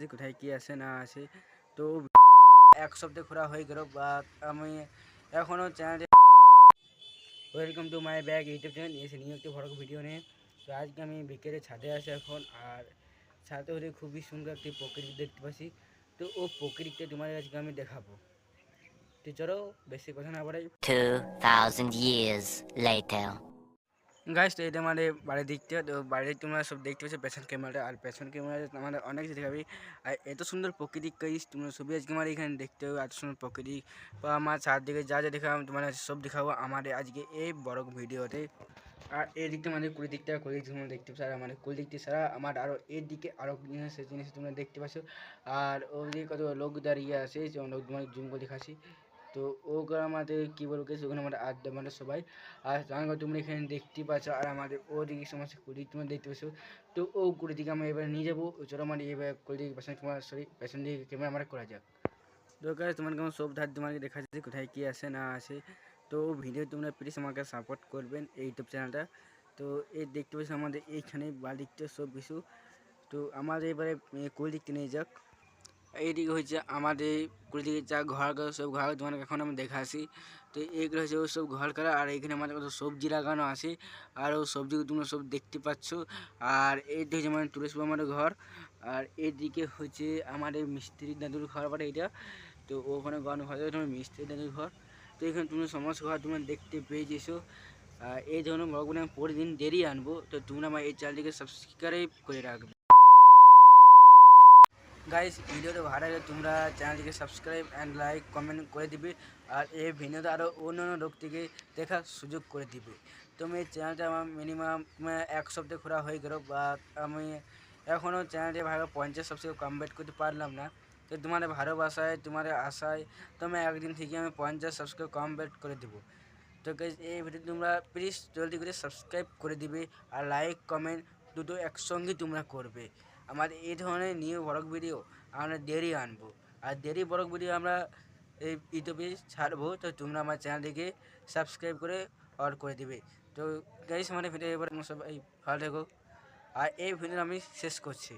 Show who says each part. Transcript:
Speaker 1: যে কোথায় কি আছে না আছে। তো এক সপ্তাহ ঘোরা হয়ে গেল বা আমি এখনও চ্যানেলে welcome to my bag YouTube channel এসে নিয়ে একটি বড় ভিডিও নিয়ে। তো আজকে আমি বিকেলে ছাদে আসি এখন, আর ছাদে হলে খুবই সুন্দর একটি প্রকৃতি দেখতে পাচ্ছি। তো ও প্রকৃতিটা তোমার আজকে আমি দেখাবো। তো চলো বেশি কথা না বাড়াই।
Speaker 2: 2000 years later.
Speaker 1: গাইস, তো এটা আমাদের বাড়ির দিকটা। তো বাড়ির তোমরা সব দেখতে পাচ্ছ পেছন ক্যামেরা, আর পেছন ক্যামেরা আমাদের অনেক কিছু দেখাবি। আর এত সুন্দর প্রকৃতি গাইস, তোমরা ছবি আজকে আমার এখানে দেখতে হবে। এত সুন্দর প্রকৃতি বা আমার চারদিকে যা যা দেখাবো তোমার সব দেখাবো আমাদের আজকে এই বড় ভিডিওতে। আর এই দিকটা আমাদের কুড়ি দিকটা তোমরা দেখতে পাচ্ছ, আর আমাদের কুড়ি দিকটি ছাড়া আমার আরও এর দিকে আরও জিনিস তোমরা দেখতে পাচ্ছ। আর ওদিকে কত লোক দাঁড়িয়ে আছে, লোক তোমার জুম করে দেখাচ্ছি। তো ওগুলো আমাদের কী বলবো গেছে, ওখানে আমাদের আড্ডা মানে সবাই। আর জানো তোমরা এখানে দেখতে পাচ্ছ, আর আমাদের ওদিকে সমস্ত কুড়ি তোমরা দেখতে পাচ্ছ। তো ও কুড়ি দিকে আমরা এবার নিয়ে যাবো। চলো আমার এবার কুড়ি দিকে পেছনে তোমার পেছন দিকে ক্যামেরা আমরা করা যাক। দরকার তোমার কেমন সব ধার তোমাকে দেখাচ্ছে কোথায় কী আছে না আছে। তো ভিডিও তোমরা প্লিজ আমাকে সাপোর্ট করবেন এই ইউটিউব চ্যানেলটা। তো এই দেখতে পাচ্ছ আমাদের এইখানে বাড়িতে সব কিছু। তো আমাদের এবারে কুড়ি দিকতে নিয়ে যাক। এইদিকে হচ্ছে আমাদের কুড়িদিকে যা ঘর সব ঘর তোমার এখন আমি দেখাচ্ছি। তো এইগুলো হচ্ছে ওই সব ঘর করা, আর এখানে আমাদের কত সবজি লাগানো আছে, আর ও সবজিগুলো তোমরা সব দেখতে পাচ্ছ। আর এইটা হচ্ছে মানে তুলসী আমাদের ঘর, আর এইদিকে হচ্ছে আমাদের মিস্ত্রি দাদুর ঘর বাড়ি এইটা। তো ওখানে গান হয় তোমার মিস্ত্রি দাদুর ঘর। তো এখানে তুমি সমস্ত ঘর তোমরা দেখতে পেয়ে যেছো। এই ধরনের ব্লগগুলো আমি পরের দিন দেরি আনবো। তো তোমরা আমার এই চ্যানেলটিকে সাবস্ক্রাইব করে রাখবে। গাইস, ভিডিওটা ভালো লাগলে তোমরা চ্যানেলটিকে সাবস্ক্রাইব অ্যান্ড লাইক কমেন্ট করে দিবে, আর এই ভিডিওটা আরও অন্য লোক থেকে দেখার সুযোগ করে দিবে। তুমি এই চ্যানেলটা আমার মিনিমাম এক সপ্তাহ ঘোরা হয়ে গেল বা আমি এখনও চ্যানেলটি ভালো 50 সাবস্ক্রাইব কমপ্লিট করতে পারলাম না। তো তোমাদের ভালোবাসায় তোমাদের আশায় তো আমি একদিন থেকে আমি 50 সাবস্ক্রাইব কমপ্লিট করে দেবো। তো গাইস, এই ভিডিও তোমরা প্লিজ জলদি করে সাবস্ক্রাইব করে দিবে, আর লাইক কমেন্ট দুটো একসঙ্গে তোমরা করবে। আমাদের এই ধরনের নিউ ব্লগ ভিডিও আমরা দেরি আনবো, আর দেরি ব্লগ ভিডিও আমরা এই ইউটিউবে ছাড়বো। তো তোমরা আমার চ্যানেলটিকে সাবস্ক্রাইব করে অল করে দিবে। তো গাইস, আমাদের ভিডিও এবার সবাই ভালো থেকো, আর এই ভিডিও আমি শেষ করছি।